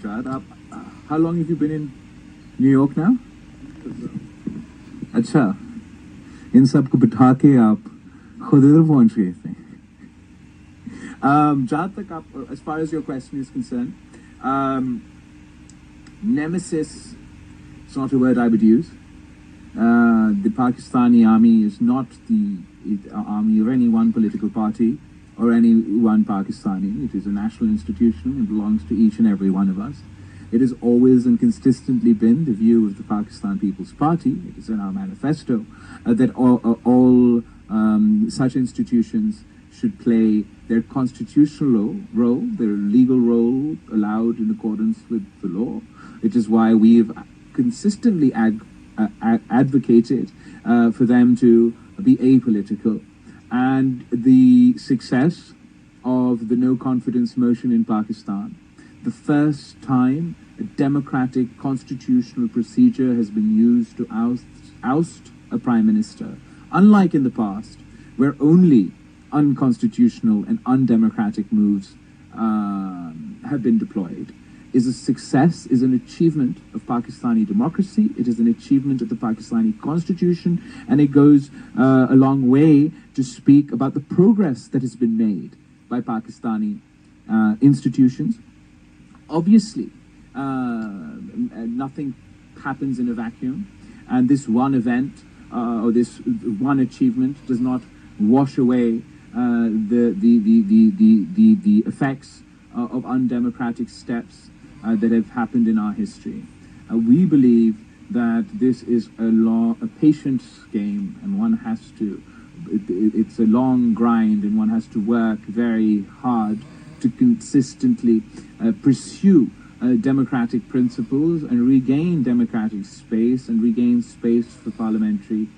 How long have you been in New York now? अच्छा, इन सब को बिठा के आप खुद इधर पहुंच गए थे. जहाँ तक आप, as far as your question is concerned, nemesis is not a word I would use. The Pakistani army is not the army of any one political party or any one Pakistani. It is a national institution. It belongs to each and every one of us. It has always and consistently been the view of the Pakistan People's Party, it is in our manifesto, that all such institutions should play their constitutional role, their legal role allowed in accordance with the law. It is why we've consistently advocated for them to be apolitical. And the success of the no confidence motion in Pakistan, the first time a democratic constitutional procedure has been used to oust a prime minister, unlike in the past, where only unconstitutional and undemocratic moves have been deployed, is a success, is an achievement of Pakistani democracy. It is an achievement of the Pakistani constitution, and it goes a long way to speak about the progress that has been made by Pakistani institutions. Obviously, nothing happens in a vacuum, and this one event or this one achievement does not wash away the effects of undemocratic steps that have happened in our history. We believe that this is a patience game, and one has to, it's a long grind, and one has to work very hard to consistently pursue democratic principles and regain democratic space and regain space for parliamentary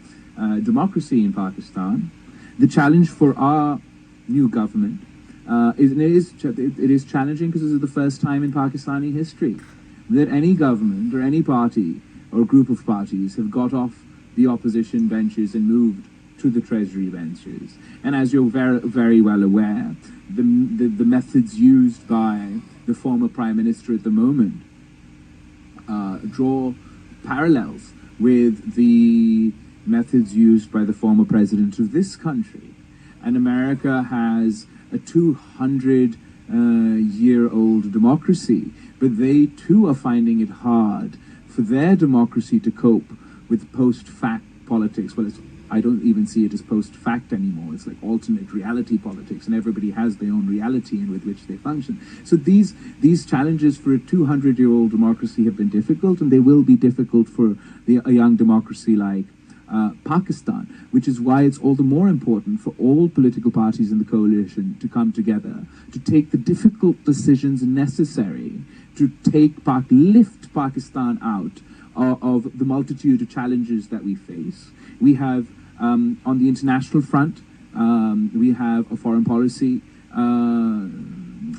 democracy in Pakistan. The challenge for our new government it is challenging because this is the first time in Pakistani history that any government or any party or group of parties have got off the opposition benches and moved to the treasury benches. And as you're very, very well aware, the methods used by the former prime minister at the moment draw parallels with the methods used by the former president of this country. And America has a 200-year-old democracy, but they too are finding it hard for their democracy to cope with post-fact politics. Well, I don't even see it as post-fact anymore. It's like alternate reality politics, and everybody has their own reality in with which they function. So these challenges for a 200-year-old democracy have been difficult, and they will be difficult for a young democracy like Pakistan, which is why it's all the more important for all political parties in the coalition to come together, to take the difficult decisions necessary to lift Pakistan out of the multitude of challenges that we face. We have, on the international front, we have a foreign policy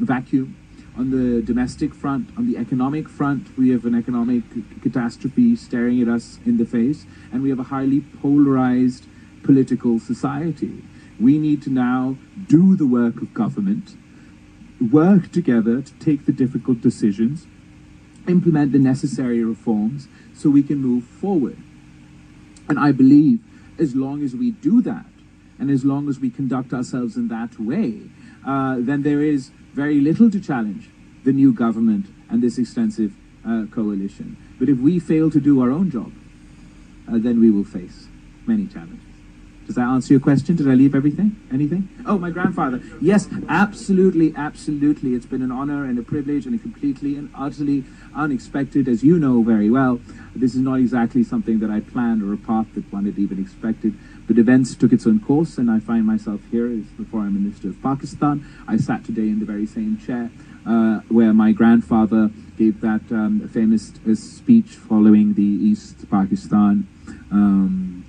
vacuum. On the domestic front, on the economic front, we have an economic catastrophe staring at us in the face, and we have a highly polarized political society. We need to now do the work of government, work together to take the difficult decisions, implement the necessary reforms so we can move forward. And I believe as long as we do that, and as long as we conduct ourselves in that way, then there is very little to challenge the new government and this extensive coalition. But if we fail to do our own job, then we will face many challenges. Does that answer your question? Did I leave anything? Oh, my grandfather. Yes, absolutely, absolutely. It's been an honor and a privilege and a completely and utterly unexpected, as you know very well. This is not exactly something that I planned or a path that one had even expected. But events took its own course, and I find myself here as the Foreign Minister of Pakistan. I sat today in the very same chair where my grandfather gave that famous speech following the East Pakistan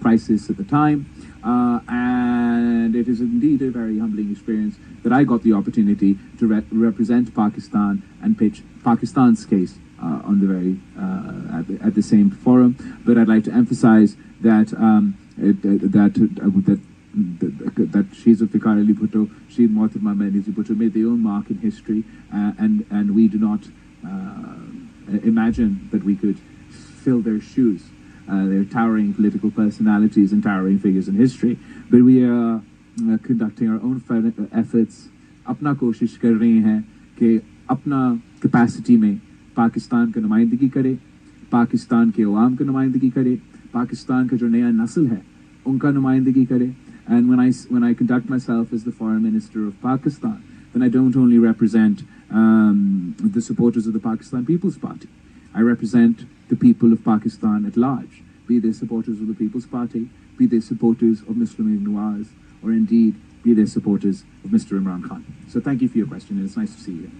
crisis at the time. And it is indeed a very humbling experience that I got the opportunity to represent Pakistan and pitch Pakistan's case on the very at the same forum. But I'd like to emphasize that that she's of Fikar Ali Bhutto, she and Mohtamma Bhutto made their own mark in history, and we do not imagine that we could fill their shoes. They're towering political personalities and towering figures in history, but we are conducting our own efforts. अपना कोशिश कर रहे हैं कि अपना capacity में पाकिस्तान का नुमाइंदगी करे, पाकिस्तान के अवाम का नुमाइंदगी करे, पाकिस्तान का जो नया नस्ल है उनका नुमाइंदगी करे. And when I conduct myself as the Foreign Minister of Pakistan, then I don't only represent the supporters of the Pakistan People's Party. I represent the people of Pakistan at large, be they supporters of the People's Party, be they supporters of Muslim League Nawaz, or indeed be they supporters of Mr. Imran Khan. So thank you for your question, and it's nice to see you.